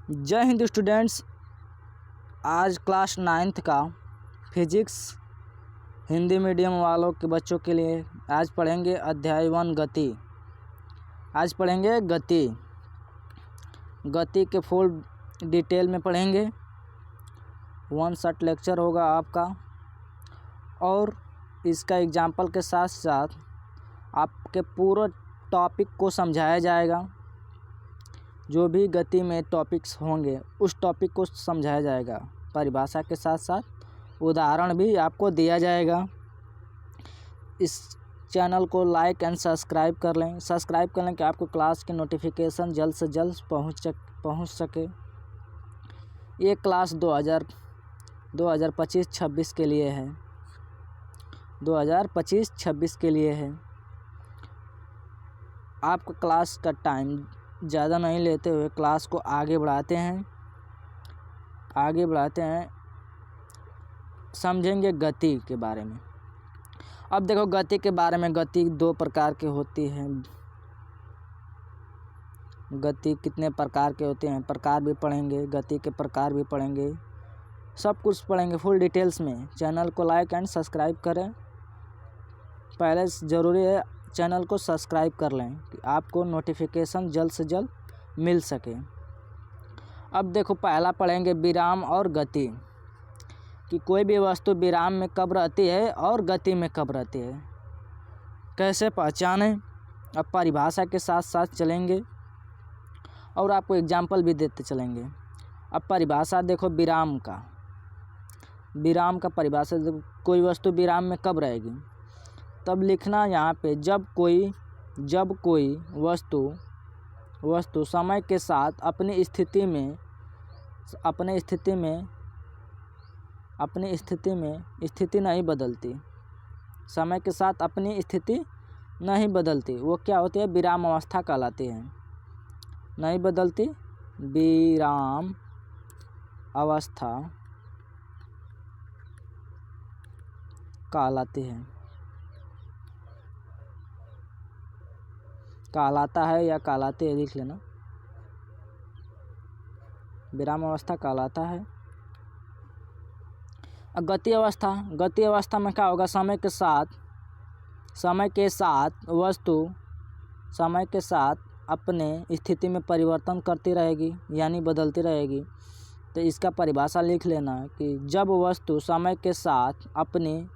जय हिंद स्टूडेंट्स। आज class 9th का फिजिक्स हिंदी मीडियम वालों के बच्चों के लिए आज पढ़ेंगे अध्याय 1 गति। आज पढ़ेंगे गति के फुल डिटेल में पढ़ेंगे। 1 शॉर्ट लेक्चर होगा आपका और इसका एग्जाम्पल के साथ साथ आपके पूरा टॉपिक को समझाया जाएगा। जो भी गति में टॉपिक्स होंगे उस टॉपिक को समझाया जाएगा। परिभाषा के साथ साथ उदाहरण भी आपको दिया जाएगा। इस चैनल को लाइक एंड सब्सक्राइब कर लें कि आपको क्लास की नोटिफिकेशन जल्द से जल्द पहुंच सके। ये क्लास 2025-26 के लिए है। 2025-26 के लिए है। आपको क्लास का टाइम ज़्यादा नहीं लेते हुए क्लास को आगे बढ़ाते हैं। समझेंगे गति के बारे में। अब देखो गति के बारे में, गति 2 प्रकार की होती है। गति कितने प्रकार के होते हैं, प्रकार भी पढ़ेंगे, गति के प्रकार भी पढ़ेंगे, सब कुछ पढ़ेंगे फुल डिटेल्स में। चैनल को लाइक एंड सब्सक्राइब करें। पहले ज़रूरी है चैनल को सब्सक्राइब कर लें कि आपको नोटिफिकेशन जल्द से जल्द मिल सके। अब देखो पहला पढ़ेंगे विराम और गति, कि कोई भी वस्तु विराम में कब रहती है और गति में कब रहती है, कैसे पहचानें। अब परिभाषा के साथ साथ चलेंगे और आपको एग्जाम्पल भी देते चलेंगे। अब परिभाषा देखो विराम का परिभाषा देखो, कोई वस्तु विराम में कब रहेगी। तब लिखना यहाँ पे जब कोई वस्तु समय के साथ अपनी स्थिति में स्थिति नहीं बदलती। समय के साथ अपनी स्थिति नहीं बदलती, वो क्या होती है, विराम अवस्था कहलाती है। नहीं बदलती, विराम अवस्था कहलाती है, कहलाता है या कहलाते हैं, लिख लेना। विराम अवस्था कहलाता है। गति अवस्था में क्या होगा, समय के साथ अपने स्थिति में परिवर्तन करती रहेगी, यानी बदलती रहेगी। तो इसका परिभाषा लिख लेना कि जब वस्तु समय के साथ अपनी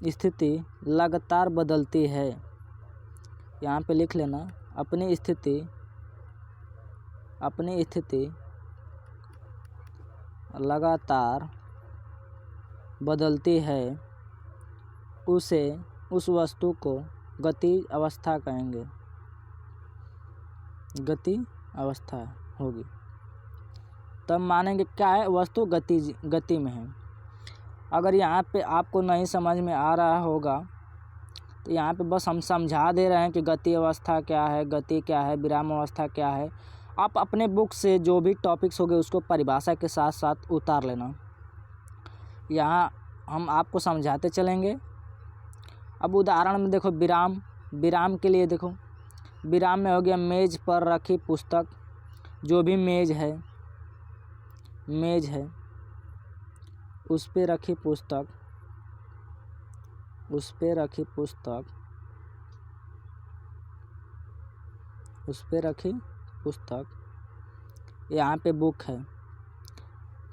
स्थिति लगातार बदलती है। यहाँ पे लिख लेना अपनी स्थिति लगातार बदलती है, उस वस्तु को गति अवस्था कहेंगे। गति अवस्था होगी। तब मानेंगे क्या है, वस्तु गति में है। अगर यहाँ पे आपको नहीं समझ में आ रहा होगा तो यहाँ पे बस हम समझा दे रहे हैं कि गति अवस्था क्या है, गति क्या है, विराम अवस्था क्या है। आप अपने बुक से जो भी टॉपिक्स होंगे उसको परिभाषा के साथ साथ उतार लेना। यहाँ हम आपको समझाते चलेंगे। अब उदाहरण में देखो विराम के लिए देखो, विराम में हो गया मेज़ पर रखी पुस्तक। जो भी मेज़ है उस पे रखी पुस्तक, यहाँ पे बुक है।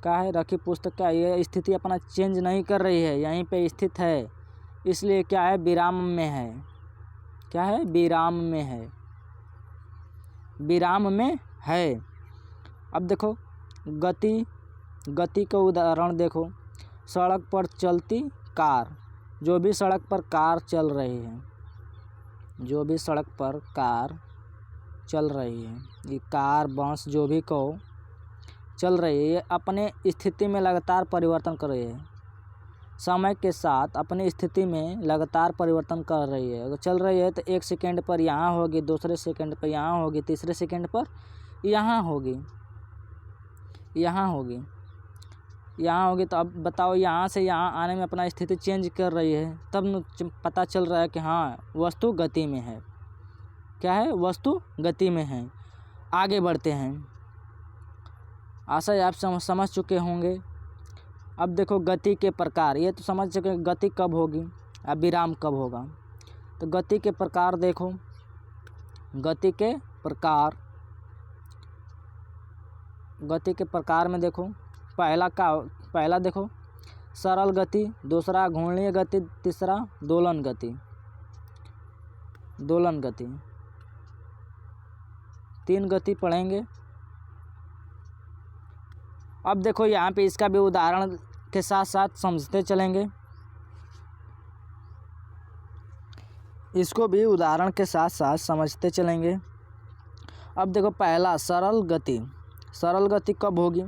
क्या है, रखी पुस्तक। क्या ये स्थिति अपना चेंज नहीं कर रही है, यहीं पे स्थित है, इसलिए क्या है, विराम में है। क्या है, विराम में है। अब देखो गति का उदाहरण देखो, सड़क पर चलती कार। जो भी सड़क पर कार चल रही है, ये कार बस जो भी कहो चल रही है, ये अपने स्थिति में लगातार परिवर्तन कर रही है। समय के साथ अपनी स्थिति में लगातार परिवर्तन कर रही है। अगर चल रही है तो 1 सेकंड पर यहाँ होगी, दूसरे सेकंड पर यहाँ होगी, तीसरे सेकंड पर यहाँ होगी। तो अब बताओ, यहाँ से यहाँ आने में अपना स्थिति चेंज कर रही है, तब पता चल रहा है कि हाँ वस्तु गति में है। क्या है, वस्तु गति में है। आगे बढ़ते हैं। आशा है आप समझ चुके होंगे। अब देखो गति के प्रकार, ये तो समझ चुके गति कब होगी या विराम कब होगा। तो गति के प्रकार देखो, गति के प्रकार में देखो पहला देखो सरल गति, दूसरा घूर्णीय गति, तीसरा दोलन गति। 3 गति पढ़ेंगे। अब देखो यहाँ पे इसका भी उदाहरण के साथ साथ समझते चलेंगे, इसको भी उदाहरण के साथ साथ समझते चलेंगे। अब देखो पहला सरल गति कब होगी।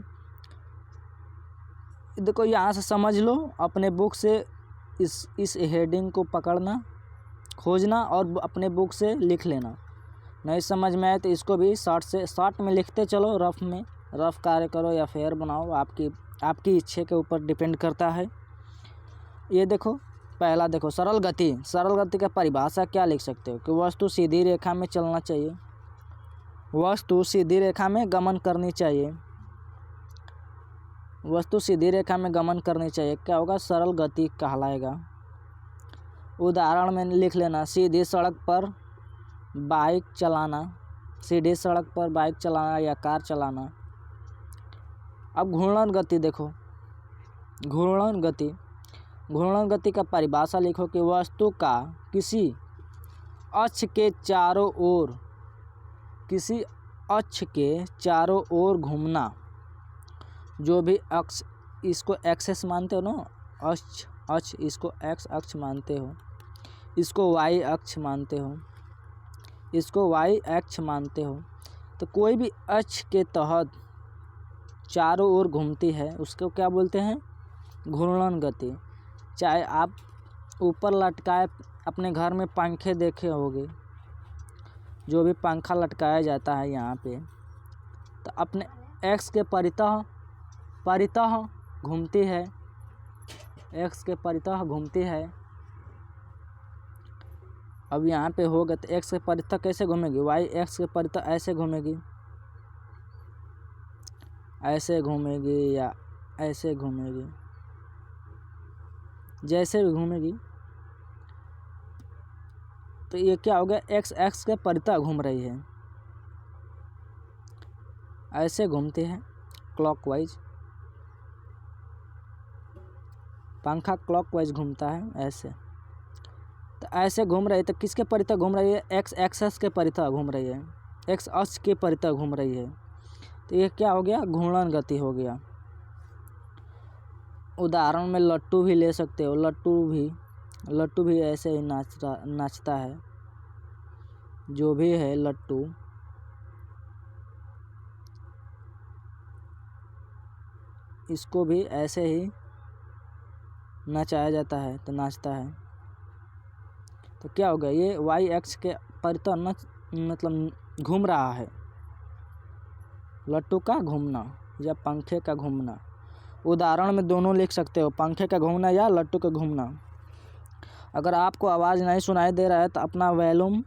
देखो यहाँ से समझ लो, अपने बुक से इस हेडिंग को पकड़ना, खोजना और अपने बुक से लिख लेना। नहीं समझ में आए तो इसको भी शॉर्ट में लिखते चलो, रफ कार्य करो या फेयर बनाओ, आपकी इच्छा के ऊपर डिपेंड करता है। ये देखो पहला देखो सरल गति का परिभाषा क्या लिख सकते हो कि वस्तु सीधी रेखा में चलना चाहिए, वस्तु सीधी रेखा में गमन करनी चाहिए, क्या होगा, सरल गति कहलाएगा। उदाहरण में लिख लेना, सीधी सड़क पर बाइक चलाना या कार चलाना। अब घूर्णन गति देखो, घूर्णन गति का परिभाषा लिखो कि वस्तु का किसी अक्ष के चारों ओर घूमना। जो भी अक्ष, इसको एक्सेस मानते हो ना, अक्ष इसको एक्स अक्ष मानते हो, इसको वाई अक्ष मानते हो, तो कोई भी अक्ष के तहत चारों ओर घूमती है उसको क्या बोलते हैं, घूर्णन गति। चाहे आप ऊपर लटकाए, अपने घर में पंखे देखे होंगे, जो भी पंखा लटकाया जाता है यहाँ पे, तो अपने एक्स के परितः घूमती है, अब यहाँ पे होगा तो एक्स के परितः कैसे घूमेगी, वाई एक्स के परितः ऐसे घूमेगी या ऐसे घूमेगी, जैसे भी घूमेगी। तो ये क्या हो गया, एक्स के परितः घूम रही है, ऐसे घूमते हैं क्लॉकवाइज, पंखा क्लॉकवाइज घूमता है ऐसे। तो ऐसे घूम रही है तो किसके परितः घूम रही है, एक्स एक्सेस के परितः घूम रही है, एक्स अक्ष के परितः घूम रही है। तो ये क्या हो गया, घूर्णन गति हो गया। उदाहरण में लट्टू भी ले सकते हो, लट्टू भी ऐसे ही नाचता है, जो भी है लट्टू, इसको भी ऐसे ही नचाया जाता है, तो नाचता है। तो क्या हो गया, ये वाई एक्स के परितः मतलब घूम रहा है, लट्टू का घूमना या पंखे का घूमना। उदाहरण में दोनों लिख सकते हो, पंखे का घूमना या लट्टू का घूमना। अगर आपको आवाज़ नहीं सुनाई दे रहा है तो अपना वॉल्यूम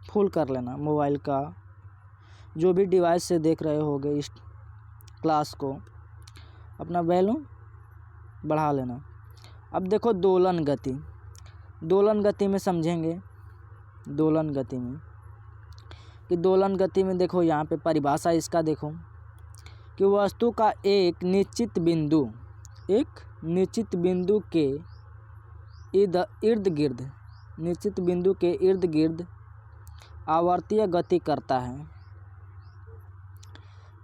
फुल कर लेना, मोबाइल का जो भी डिवाइस से देख रहे होगे इस क्लास को, अपना वॉल्यूम बढ़ा लेना। अब देखो दोलन गति में समझेंगे, दोलन गति में देखो यहाँ पे परिभाषा इसका देखो कि वस्तु का एक निश्चित बिंदु के इर्द गिर्द आवर्तीय गति करता है।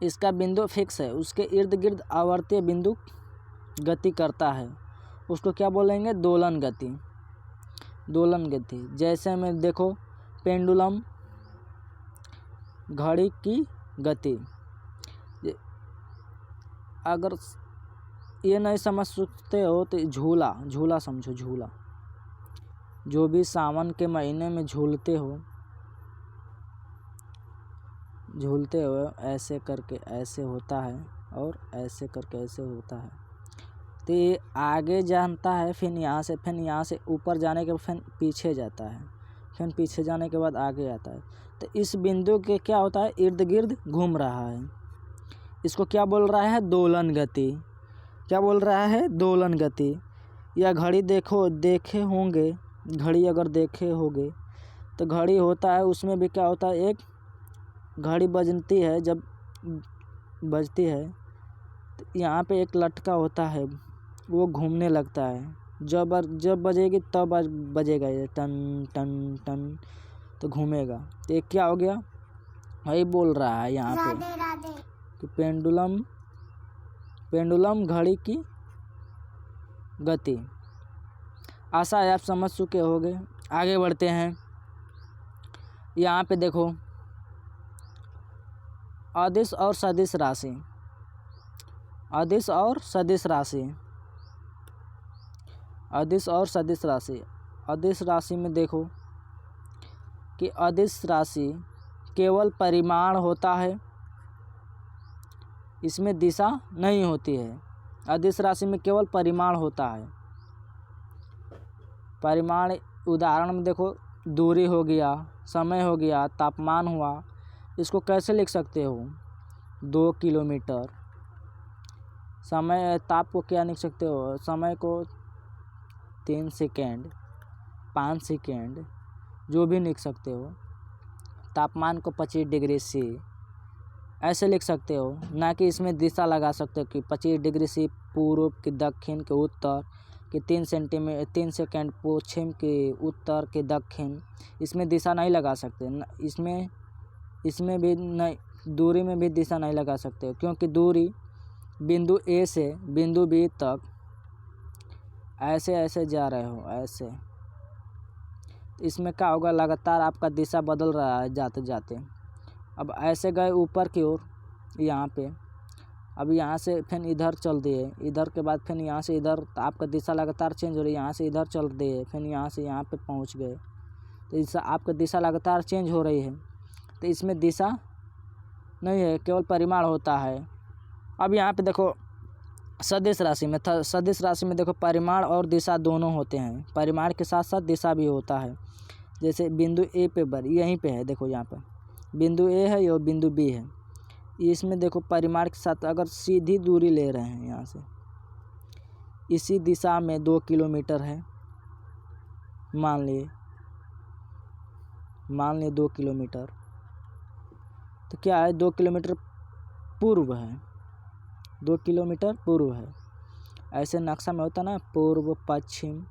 इसका बिंदु फिक्स है, उसके इर्द गिर्द आवर्तीय बिंदु गति करता है, उसको क्या बोलेंगे, दोलन गति। जैसे में देखो पेंडुलम, घड़ी की गति। अगर ये नहीं समझ सकते हो तो झूला समझो, जो भी सावन के महीने में झूलते हो, ऐसे करके ऐसे होता है और ऐसे करके ऐसे होता है। तो ये आगे जानता है, फिर यहाँ से ऊपर जाने के फिर पीछे जाता है, फिर पीछे जाने के बाद आगे आता है। तो इस बिंदु के क्या होता है, इर्द गिर्द घूम रहा है। इसको क्या बोल रहा है, दोलन गति। क्या बोल रहा है, दोलन गति। या घड़ी देखे होंगे, घड़ी अगर देखे होंगे तो घड़ी होता है, उसमें भी क्या होता है, एक घड़ी बजती है, जब बजती है तो यहाँ पे एक लटका होता है, वो घूमने लगता है। जब बजेगी तब बजेगा ये टन टन टन, तो घूमेगा। तो ये क्या हो गया, वही बोल रहा है यहाँ पे कि पेंडुलम घड़ी की गति। आशा है आप समझ चुके होंगे। आगे बढ़ते हैं। यहाँ पे देखो अदिश और सदिश राशि। अदिश और सदिश राशि। अदिश और सदिश राशि। अदिश राशि में देखो कि अदिश राशि केवल परिमाण होता है, इसमें दिशा नहीं होती है। अदिश राशि में केवल परिमाण होता है। परिमाण उदाहरण में देखो, दूरी हो गया, समय हो गया, तापमान हुआ। इसको कैसे लिख सकते हो, 2 किलोमीटर। समय, ताप को क्या लिख सकते हो, समय को 3 सेकेंड, 5 सेकेंड, जो भी लिख सकते हो। तापमान को 25 डिग्री सी, ऐसे लिख सकते हो। ना कि इसमें दिशा लगा सकते हो कि 25 डिग्री सी पूर्व की, दक्षिण के, उत्तर कि 3 सेकेंड पश्चिम के, उत्तर के, दक्षिण। इसमें दिशा नहीं लगा सकते। इसमें भी नहीं, दूरी में भी दिशा नहीं लगा सकते हो, क्योंकि दूरी बिंदु ए से बिंदु बी तक ऐसे जा रहे हो, ऐसे। इसमें क्या होगा, लगातार आपका दिशा बदल रहा है जाते जाते। अब ऐसे गए ऊपर की ओर, यहाँ पे। अब यहाँ से फिर इधर चल दिए, इधर के बाद फिर यहाँ से इधर, तो आपका दिशा लगातार चेंज हो रही है। यहाँ से इधर चल दिए, फिर यहाँ से यहाँ पे पहुँच गए, तो इससे आपका दिशा लगातार चेंज हो रही है। तो इसमें दिशा नहीं है, केवल परिमाण होता है। अब यहाँ पे देखो सदिश राशि में सदिश राशि में देखो परिमाण और दिशा दोनों होते हैं। परिमाण के साथ साथ दिशा भी होता है। जैसे बिंदु ए पे यहीं पे है, देखो यहाँ पर बिंदु ए है और बिंदु बी है। इसमें देखो परिमाण के साथ अगर सीधी दूरी ले रहे हैं, यहाँ से इसी दिशा में 2 किलोमीटर है, मान लिए 2 किलोमीटर, तो क्या है, 2 किलोमीटर पूर्व है, 2 किलोमीटर पूर्व है। ऐसे नक्शा में होता ना, पूर्व, पश्चिम,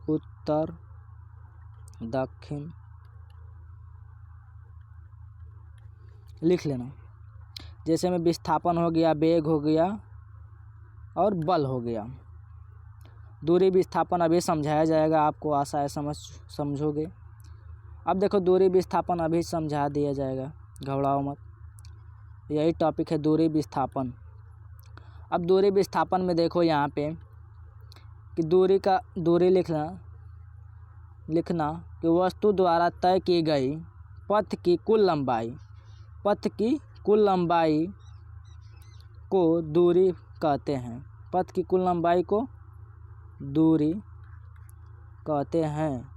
उत्तर, दक्षिण, लिख लेना। जैसे में विस्थापन हो गया, वेग हो गया और बल हो गया। दूरी, विस्थापन अभी समझाया जाएगा आपको, आशा है समझोगे। अब देखो दूरी विस्थापन अभी समझा दिया जाएगा, घबराओ मत। यही टॉपिक है, दूरी विस्थापन। अब दूरी विस्थापन में देखो यहाँ पे कि दूरी लिखना कि वस्तु द्वारा तय की गई पथ की कुल लंबाई को दूरी कहते हैं। पथ की कुल लंबाई को दूरी कहते हैं।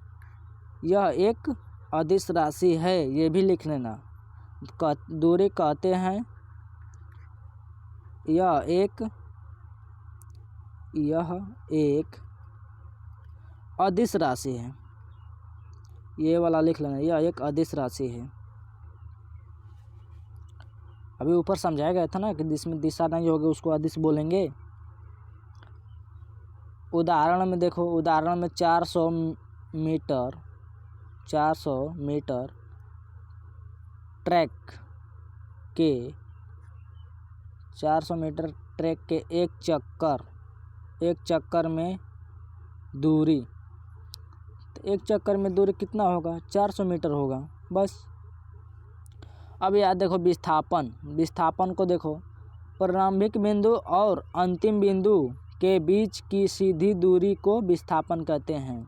यह एक अदिश राशि है, ये भी लिख लेना। दूरी कहते हैं, यह एक अदिश राशि है। ये वाला लिख लेना, यह एक अदिश राशि है। अभी ऊपर समझाया गया था ना कि जिसमें दिशा नहीं होगी उसको अदिश बोलेंगे। उदाहरण में देखो, उदाहरण में 400 मीटर ट्रैक के 400 मीटर ट्रैक के एक चक्कर में दूरी, तो एक चक्कर में दूरी कितना होगा, 400 मीटर होगा बस। अब याद देखो विस्थापन को देखो, प्रारंभिक बिंदु और अंतिम बिंदु के बीच की सीधी दूरी को विस्थापन कहते हैं।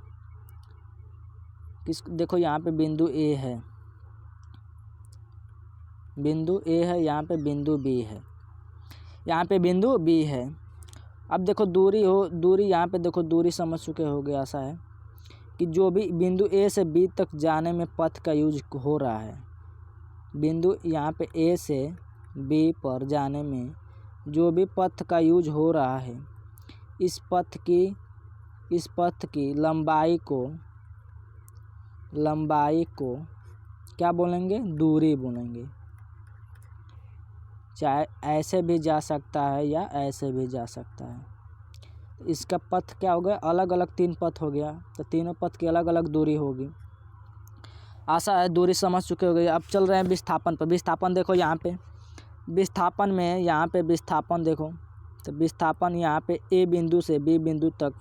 देखो यहाँ पे बिंदु ए है, यहाँ पे बिंदु बी है, यहाँ पे बिंदु बी है। अब देखो दूरी यहाँ पे देखो, दूरी समझ चुके हो गया, ऐसा है कि जो भी बिंदु ए से बी तक जाने में पथ का यूज हो रहा है, बिंदु यहाँ पे ए से बी पर जाने में जो भी पथ का यूज हो रहा है, इस पथ की लंबाई को क्या बोलेंगे? दूरी बोलेंगे। चाहे ऐसे भी जा सकता है या ऐसे भी जा सकता है। इसका पथ क्या हो गया? अलग अलग 3 पथ हो गया, तो तीनों पथ की अलग अलग दूरी होगी। आशा है दूरी समझ चुके हो गए। अब चल रहे हैं विस्थापन पर। विस्थापन देखो यहाँ पे, विस्थापन में यहाँ पे विस्थापन देखो, तो विस्थापन यहाँ पे ए बिंदु से बी बिंदु तक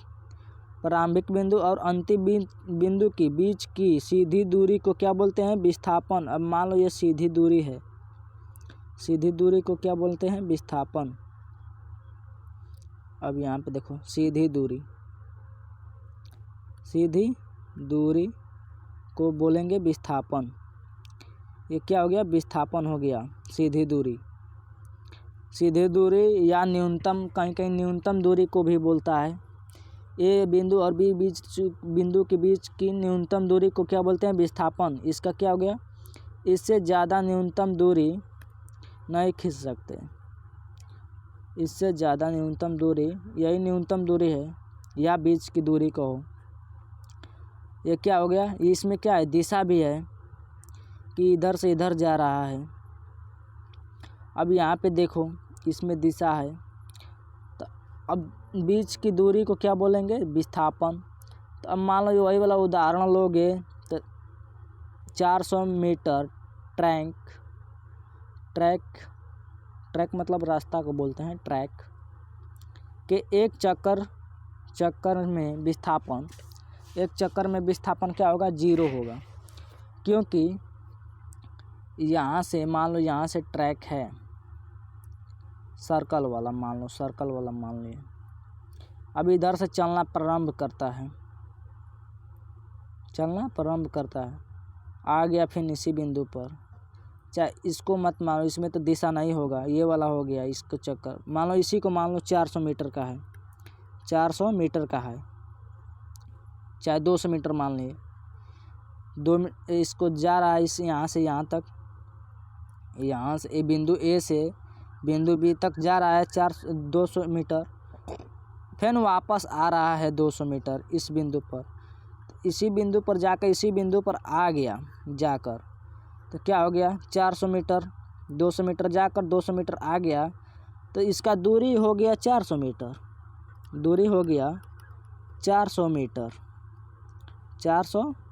प्रारंभिक बिंदु और अंतिम बिंदु के बीच की सीधी दूरी को क्या बोलते हैं? विस्थापन। अब मान लो ये सीधी दूरी है, सीधी दूरी को क्या बोलते हैं? विस्थापन। अब यहाँ पे देखो सीधी दूरी को बोलेंगे विस्थापन। ये क्या हो गया? विस्थापन हो गया। सीधी दूरी या न्यूनतम, कहीं कहीं न्यूनतम दूरी को भी बोलता है। ए बिंदु और बी बिंदु के बीच की न्यूनतम दूरी को क्या बोलते हैं? विस्थापन। इसका क्या हो गया? इससे ज़्यादा न्यूनतम दूरी नहीं खींच सकते। इससे ज़्यादा न्यूनतम दूरी, यही न्यूनतम दूरी है, या बीच की दूरी कहो। ये क्या हो गया? इसमें क्या है? दिशा भी है कि इधर से इधर जा रहा है। अब यहाँ पे देखो इसमें दिशा है, तो अब बीच की दूरी को क्या बोलेंगे? विस्थापन। तो अब मान लो वही वाला उदाहरण लोगे तो 400 मीटर ट्रैक मतलब रास्ता को बोलते हैं, ट्रैक के एक चक्कर में विस्थापन, एक चक्कर में विस्थापन क्या होगा? 0 होगा। क्योंकि यहाँ से मान लो, यहाँ से ट्रैक है सर्कल वाला, मान लिया। अब इधर से चलना प्रारंभ करता है, आ गया फिर इसी बिंदु पर। चाहे इसको मत मानो, इसमें तो दिशा नहीं होगा, ये वाला हो गया इसको चक्कर। मान लो इसी को मान लो 400 मीटर का है, 400 मीटर का है, चाहे 200 मीटर मान लिए। इसको जा रहा है यहाँ से यहाँ तक, यहाँ से बिंदु ए से बिंदु बी तक जा रहा है 200 मीटर, फिर वापस आ रहा है 200 मीटर इस बिंदु पर। इसी बिंदु पर जाकर इसी बिंदु पर आ गया जाकर, तो क्या हो गया? 400 मीटर, 200 मीटर जाकर 200 मीटर आ गया, तो इसका दूरी हो गया 400 मीटर। दूरी हो गया 400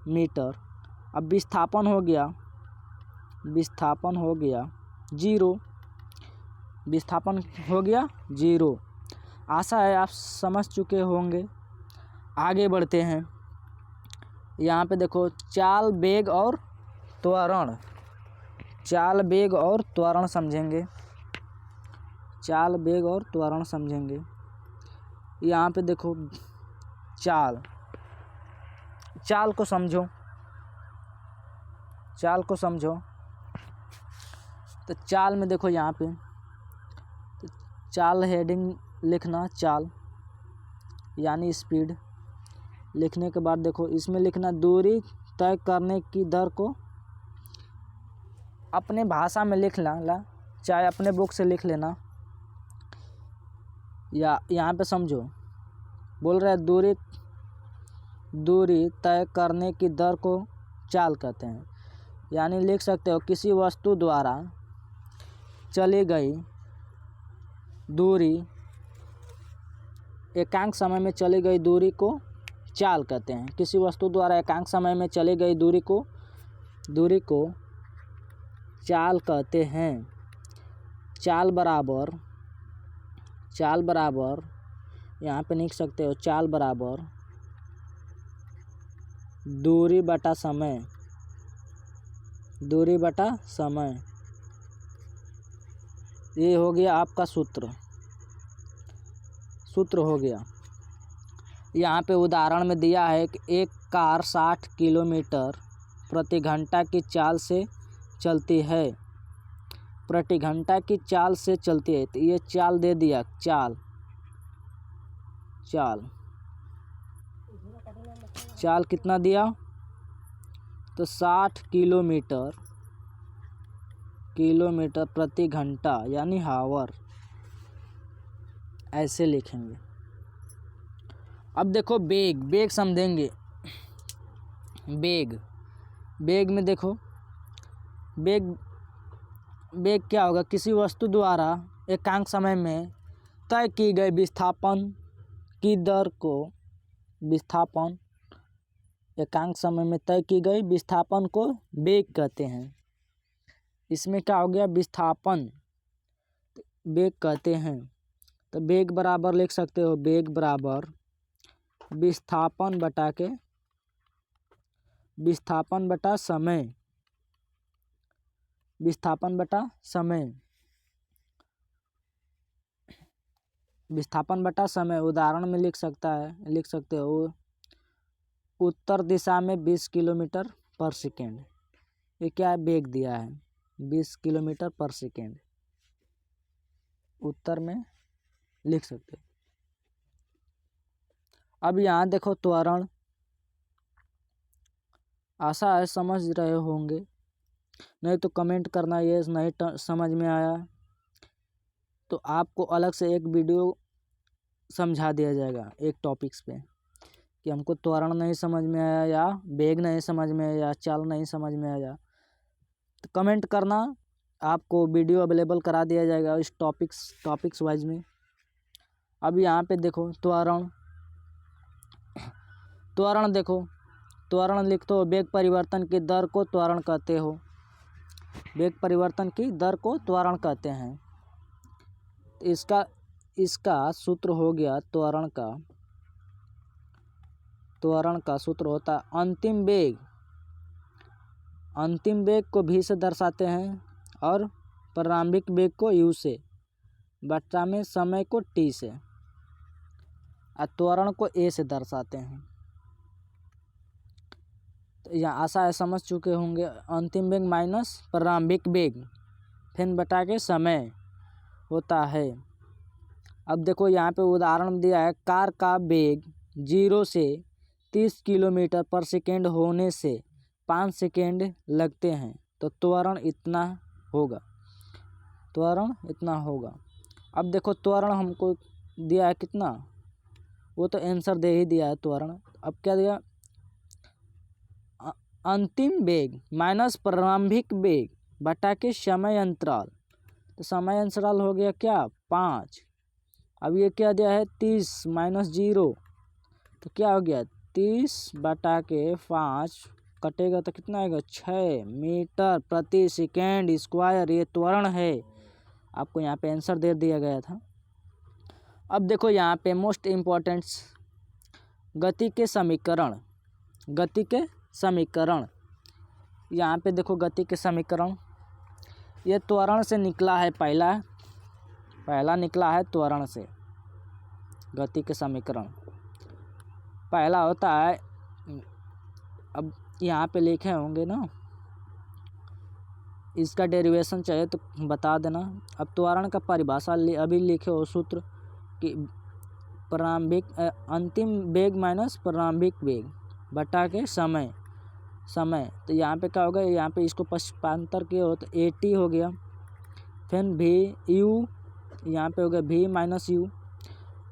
मीटर। अब विस्थापन हो गया 0। विस्थापन हो गया 0। आशा है आप समझ चुके होंगे। आगे बढ़ते हैं। यहाँ पे देखो चाल, वेग और त्वरण। चाल, वेग और त्वरण समझेंगे। यहाँ पे देखो चाल को समझो। तो चाल में देखो यहाँ पे, तो चाल हेडिंग लिखना, चाल यानी स्पीड। लिखने के बाद देखो इसमें लिखना दूरी तय करने की दर को अपने भाषा में लिख ला, चाहे अपने बुक से लिख लेना, या यहाँ पे समझो बोल रहा है दूरी तय करने की दर को चाल कहते हैं। यानी लिख सकते हो किसी वस्तु द्वारा चली गई दूरी, एकांक समय में चली गई दूरी को चाल कहते हैं। किसी वस्तु द्वारा एकांक समय में चली गई दूरी को चाल कहते हैं। चाल बराबर यहाँ पे लिख सकते हो, चाल बराबर दूरी बटा समय। ये हो गया आपका सूत्र हो गया। यहाँ पे उदाहरण में दिया है कि एक कार 60 किलोमीटर प्रति घंटा की चाल से चलती है। प्रति घंटा की चाल से चलती है, तो ये चाल दे दिया, चाल चाल कितना दिया, तो 60 किलोमीटर प्रति घंटा यानी हावर, ऐसे लिखेंगे। अब देखो बेग समझेंगे। बेग में देखो, बेग क्या होगा, किसी वस्तु द्वारा एकांक समय में तय की गई विस्थापन की दर को, विस्थापन एकांक समय में तय की गई विस्थापन को बेग कहते हैं। इसमें क्या हो गया, विस्थापन बेग कहते हैं। तो बेग बराबर लिख सकते हो, बेग बराबर विस्थापन बटा समय, विस्थापन बटा समय। उदाहरण में लिख सकते हो उत्तर दिशा में 20 किलोमीटर पर सेकेंड। ये क्या है, बेग दिया है 20 किलोमीटर पर सेकेंड, उत्तर में लिख सकते हो। अब यहाँ देखो त्वरण, आशा है समझ रहे होंगे, नहीं तो कमेंट करना ये नहीं समझ में आया तो आपको अलग से एक वीडियो समझा दिया जाएगा एक टॉपिक्स पे, कि हमको त्वरण नहीं समझ में आया या बेग नहीं समझ में आया या चाल नहीं समझ में आया, तो कमेंट करना, आपको वीडियो अवेलेबल करा दिया जाएगा इस टॉपिक्स वाइज में। अब यहाँ पे देखो त्वरण देखो, त्वरण लिखते हो, वेग परिवर्तन की दर को त्वरण कहते हो, वेग परिवर्तन की दर को त्वरण कहते हैं। तो इसका सूत्र हो गया, त्वरण का सूत्र होता है अंतिम वेग को v से दर्शाते हैं और प्रारंभिक वेग को u से, बट्टा में समय को t से, और त्वरण को a से दर्शाते हैं। तो यहाँ आशा है समझ चुके होंगे। अंतिम वेग माइनस प्रारंभिक वेग फिर बटा के समय होता है। अब देखो यहाँ पे उदाहरण दिया है, कार का वेग 0 से 30 किलोमीटर पर सेकेंड होने से 5 सेकेंड लगते हैं, तो त्वरण इतना होगा। अब देखो त्वरण हमको दिया है कितना, वो तो आंसर दे ही दिया है त्वरण। अब क्या दिया, अंतिम वेग माइनस प्रारंभिक वेग बटा के समय अंतराल, तो समय अंतराल हो गया क्या 5। अब ये क्या दिया है 30 माइनस 0, तो क्या हो गया 30 बटा के 5 कटेगा तो कितना आएगा 6 मीटर प्रति सेकेंड स्क्वायर। ये त्वरण है, आपको यहाँ पे आंसर दे दिया गया था। अब देखो यहाँ पे मोस्ट इम्पॉर्टेंट गति के समीकरण, यहाँ पे देखो गति के समीकरण, ये त्वरण से निकला है, पहला निकला है त्वरण से। गति के समीकरण पहला होता है, अब यहाँ पे लिखे होंगे ना, इसका डेरिवेशन चाहिए तो बता देना। अब त्वरण का परिभाषा अभी लिखे हो सूत्र कि अंतिम वेग माइनस प्रारंभिक वेग बटा के समय। तो यहाँ पे क्या होगा, यहाँ पे इसको पक्षांतर किया हो तो AT हो गया, फिर VU, यहाँ पे हो गया V माइनस U,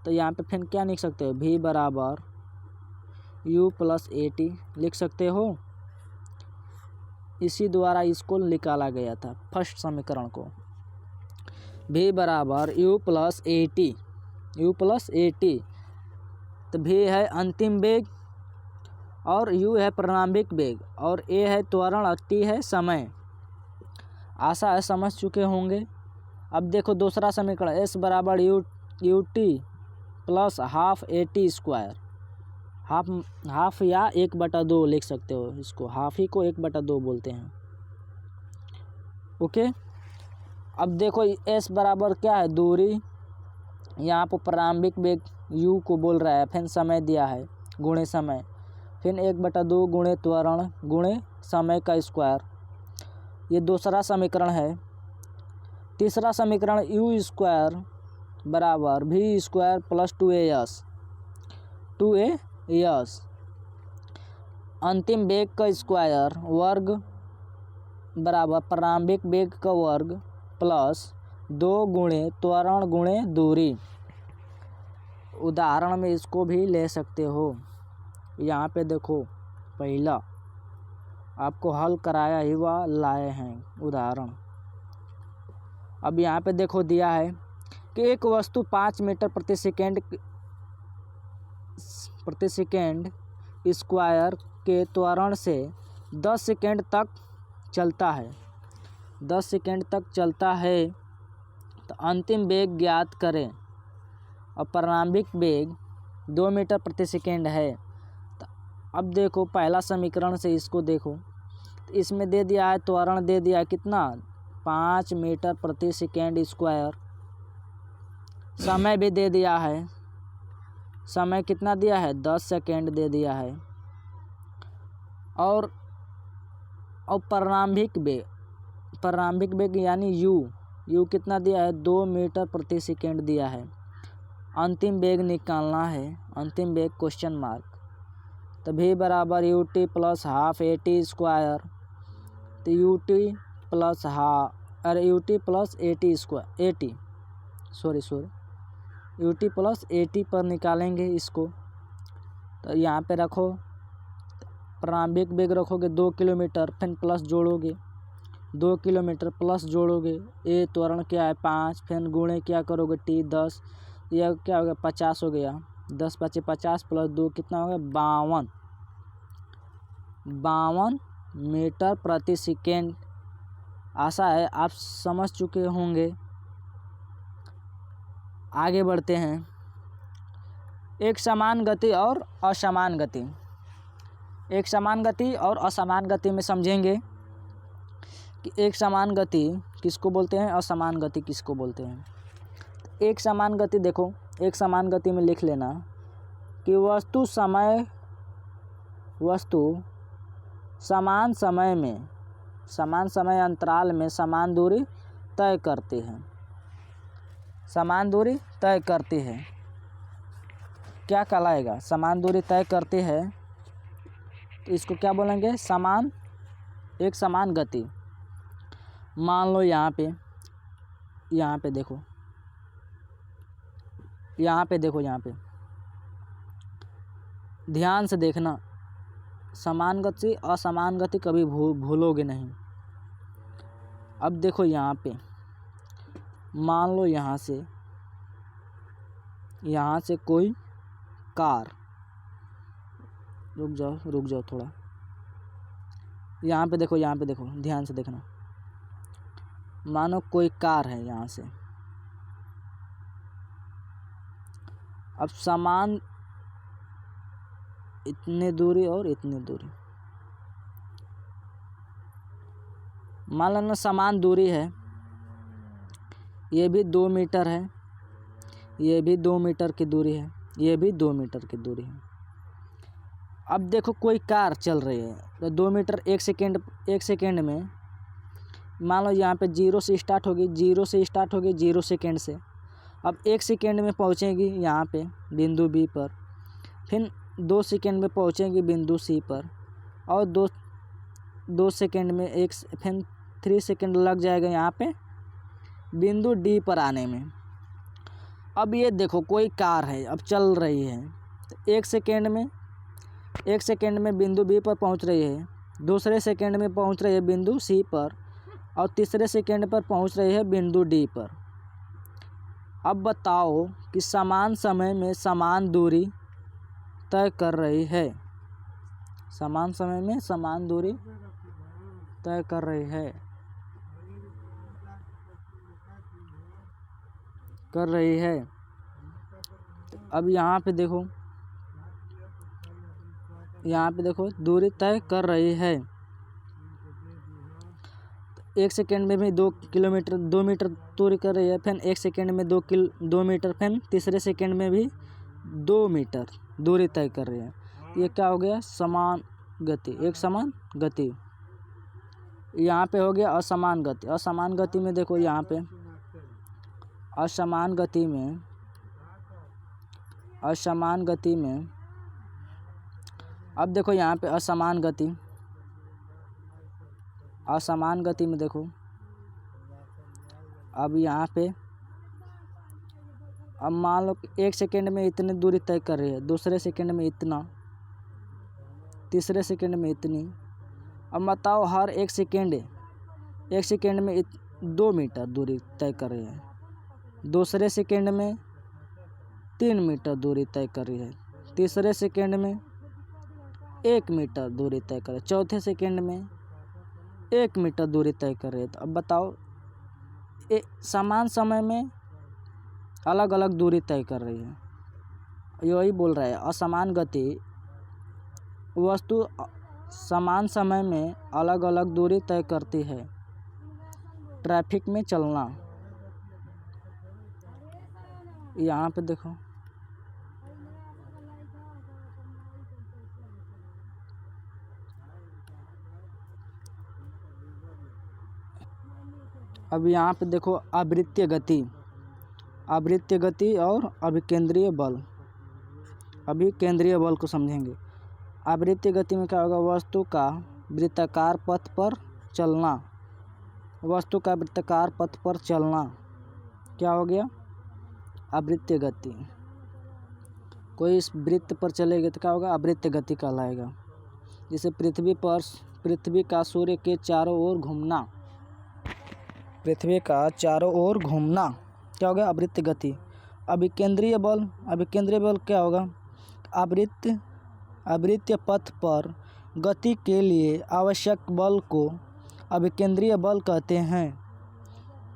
तो यहाँ पे फिर क्या लिख सकते हो, V बराबर U प्लस AT लिख सकते हो। इसी द्वारा इसको निकाला गया था फर्स्ट समीकरण को, V बराबर U प्लस AT। तो V है अंतिम वेग और U है प्रारंभिक वेग और A है त्वरण और T है समय। आशा है समझ चुके होंगे। अब देखो दूसरा समीकरण, S बराबर UT plus half AT square, half या 1/2 लिख सकते हो, इसको हाफ ही को 1/2 बोलते हैं। ओके, अब देखो S बराबर क्या है, दूरी, यहाँ पर प्रारंभिक वेग U को बोल रहा है, फिर समय दिया है गुणे समय, फिर 1/2 गुणे त्वरण गुणे समय का स्क्वायर। ये दूसरा समीकरण है। तीसरा समीकरण U स्क्वायर बराबर V स्क्वायर प्लस 2AS। अंतिम वेग का स्क्वायर वर्ग बराबर प्रारंभिक वेग का वर्ग प्लस 2 गुणे त्वरण गुणे दूरी। उदाहरण में इसको भी ले सकते हो। यहाँ पे देखो, पहला आपको हल कराया ही वह लाए हैं उदाहरण। अब यहाँ पे देखो दिया है कि एक वस्तु 5 मीटर प्रति सेकेंड स्क्वायर के त्वरण से 10 सेकेंड तक चलता है। 10 सेकेंड तक चलता है तो अंतिम वेग ज्ञात करें। और प्रारंभिक वेग 2 मीटर प्रति सेकेंड है। तो अब देखो पहला समीकरण से इसको देखो, तो इसमें दे दिया है त्वरण दे दिया है कितना 5 मीटर प्रति सेकेंड स्क्वायर। समय भी दे दिया है, समय कितना दिया है 10 सेकेंड दे दिया है। और प्रारंभिक वेग यानी यू कितना दिया है 2 मीटर प्रति सेकेंड दिया है। अंतिम वेग निकालना है, अंतिम वेग क्वेश्चन मार्क। तो v बराबर u t plus half a t square. तो u t plus u t plus a t पर निकालेंगे इसको। तो यहाँ पे रखो प्रारंभिक वेग रखोगे 2 किलोमीटर, फिर प्लस जोड़ोगे 2 किलोमीटर प्लस जोड़ोगे, ए त्वरण क्या है 5, फिर गुणे क्या करोगे टी 10, यह क्या हो गया 50 हो गया। 10 × 5 = 50 प्लस 2 कितना हो गया 52 मीटर प्रति सेकेंड। आशा है आप समझ चुके होंगे। आगे बढ़ते हैं। एक समान गति और असमान गति। एक समान गति और असमान गति में समझेंगे कि एक समान गति किसको बोलते हैं, असमान गति किसको बोलते हैं। एक समान गति देखो, एक समान गति में लिख लेना कि वस्तु समान समय अंतराल में समान दूरी तय करते हैं। समान दूरी तय करते हैं क्या कहलाएगा, समान दूरी तय करते हैं। तो इसको क्या बोलेंगे एक समान गति। मान लो यहाँ पे देखो, यहाँ पे ध्यान से देखना। समान गति असमान गति कभी भूलोगे नहीं। अब देखो यहाँ पे मान लो यहाँ से कोई कार, रुक जाओ थोड़ा। यहाँ पे देखो ध्यान से देखना। मानो कोई कार है यहाँ से, अब समान इतने दूरी और इतनी दूरी, मान लेना समान दूरी है। ये भी 2 मीटर है, ये भी 2 मीटर की दूरी है, ये भी 2 मीटर की दूरी है। अब देखो कोई कार चल रही है तो 2 मीटर 1 सेकेंड में, मान लो यहाँ पे 0 से स्टार्ट होगी 0 सेकेंड से। अब 1 सेकेंड में पहुँचेगी यहाँ पे बिंदु बी पर, फिर 2 सेकेंड में पहुँचेगी बिंदु सी पर, और 2 सेकेंड में फिर 3 सेकेंड लग जाएगा यहाँ पे बिंदु डी पर आने में। अब ये देखो कोई कार है, अब चल रही है तो 1 सेकेंड में बिंदु बी पर पहुँच रही है, दूसरे सेकेंड में पहुँच रही है बिंदु सी पर, और तीसरे सेकेंड पर पहुँच रही है बिंदु डी पर। अब बताओ कि समान समय में समान दूरी तय कर रही है। समान समय में समान दूरी तय कर रही है। अब यहाँ पे देखो दूरी तय कर रही है। 1 सेकेंड में भी 2 मीटर दूरी कर रही है, फिर 1 सेकेंड में 2 मीटर, फिर तीसरे सेकेंड में भी 2 मीटर दूरी तय कर रही है। ये क्या हो गया समान गति, एक समान गति। यहाँ पे हो गया असमान गति। असमान गति में देखो यहाँ पे असमान गति में अब देखो यहाँ पे असमान गति, असमान गति में देखो अब यहाँ पे अब मान लो कि 1 सेकेंड में इतनी दूरी तय कर रही है, दूसरे सेकेंड में इतना, तीसरे सेकेंड में इतनी। अब बताओ हर 1 सेकेंड में 2 मीटर दूरी तय कर रही है, दूसरे सेकेंड में 3 मीटर दूरी तय कर रही है, तीसरे सेकेंड में 1 मीटर दूरी तय कर रही है, चौथे सेकेंड में 1 मीटर दूरी तय कर रही है। तो अब बताओ समान समय में अलग अलग दूरी तय कर रही है। यही बोल रहा है असमान गति वस्तु समान समय में अलग अलग दूरी तय करती है। ट्रैफिक में चलना, यहाँ पे देखो अब यहाँ पे देखो आवृत्तीय गति, आवृत्तीय गति और अभिकेंद्रीय बल। अभी केंद्रीय बल को समझेंगे। आवृत्तीय गति में क्या होगा, वस्तु का वृत्ताकार पथ पर चलना, वस्तु का वृत्ताकार पथ पर चलना क्या हो गया, आवृत्तीय गति। कोई इस वृत्त पर चलेगा तो क्या होगा, आवृत्तीय गति कहलाएगा। जैसे पृथ्वी का सूर्य के चारों ओर घूमना, पृथ्वी का चारों ओर घूमना क्या होगा, आवृत्तीय गति। अभिकेंद्रीय बल क्या होगा, आवृत्तीय पथ पर गति के लिए आवश्यक बल को अभिकेंद्रीय बल कहते हैं,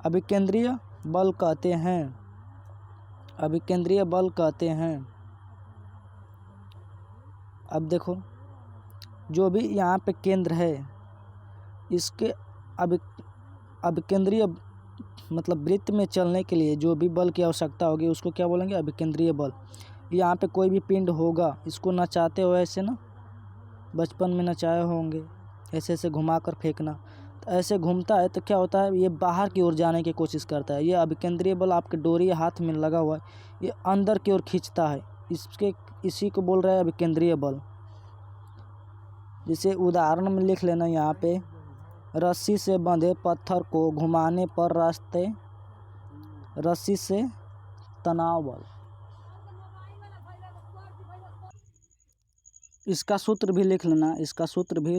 अभिकेंद्रीय बल कहते हैं, अभिकेंद्रीय बल कहते हैं। अब देखो जो भी यहाँ पे केंद्र है इसके अभिकेंद्रीय मतलब वृत्त में चलने के लिए जो भी बल की आवश्यकता होगी उसको क्या बोलेंगे, अभिकेंद्रीय बल। यहाँ पे कोई भी पिंड होगा, इसको नचाते हो ऐसे ना, बचपन में नचाए होंगे, ऐसे ऐसे घुमा कर फेंकना, तो ऐसे घूमता है तो क्या होता है, ये बाहर की ओर जाने की कोशिश करता है। ये अभिकेंद्रीय बल आपके डोरी हाथ में लगा हुआ है, ये अंदर की ओर खींचता है, इसी को बोल रहे हैं अभिकेंद्रीय बल। जैसे उदाहरण में लिख लेना यहाँ पे, रस्सी से बंधे पत्थर को घुमाने पर रस्सी से तनाव बल। इसका सूत्र भी लिख लेना, इसका सूत्र भी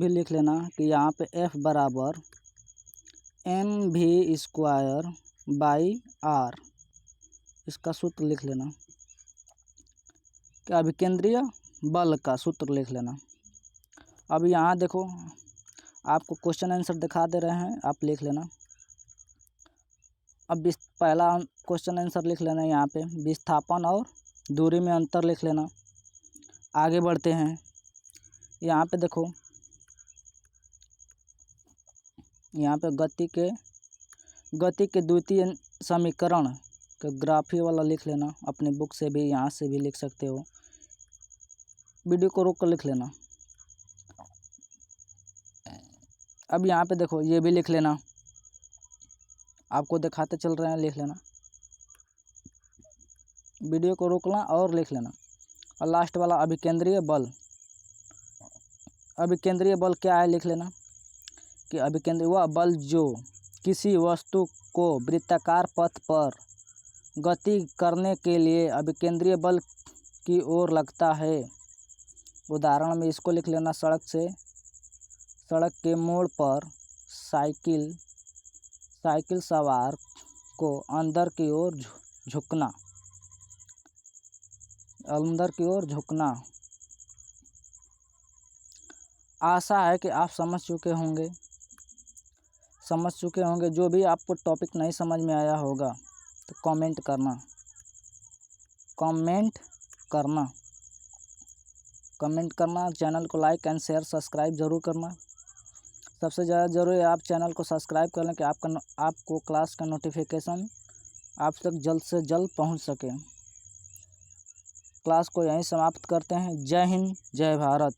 लिख लेना कि यहाँ पे F बराबर mv²/r, इसका सूत्र लिख लेना कि अभिकेंद्रीय बल का सूत्र लिख लेना। अब यहाँ देखो आपको क्वेश्चन आंसर दिखा दे रहे हैं, आप लिख लेना। अब पहला क्वेश्चन आंसर लिख लेना, यहाँ पे विस्थापन और दूरी में अंतर लिख लेना। आगे बढ़ते हैं, यहाँ पे देखो, यहाँ पे गति के द्वितीय समीकरण का ग्राफी वाला लिख लेना। अपनी बुक से भी यहाँ से भी लिख सकते हो, वीडियो को रोक कर लिख लेना। अब यहाँ पे देखो ये भी लिख लेना, आपको दिखाते चल रहे हैं, लिख लेना, वीडियो को रोकना और लिख लेना। और लास्ट वाला अभिकेंद्रीय बल क्या है, लिख लेना कि अभिकेंद्रीय वह बल जो किसी वस्तु को वृत्ताकार पथ पर गति करने के लिए अभिकेंद्रीय बल की ओर लगता है। उदाहरण में इसको लिख लेना, सड़क के मोड़ पर साइकिल सवार को अंदर की ओर झुकना। आशा है कि आप समझ चुके होंगे। जो भी आपको टॉपिक नहीं समझ में आया होगा तो कमेंट करना, चैनल को लाइक एंड शेयर सब्सक्राइब ज़रूर करना। सबसे ज़्यादा ज़रूरी है आप चैनल को सब्सक्राइब कर लें कि आपको क्लास का नोटिफिकेशन आप तक जल्द से जल्द पहुंच सके। क्लास को यहीं समाप्त करते हैं। जय हिंद, जय भारत।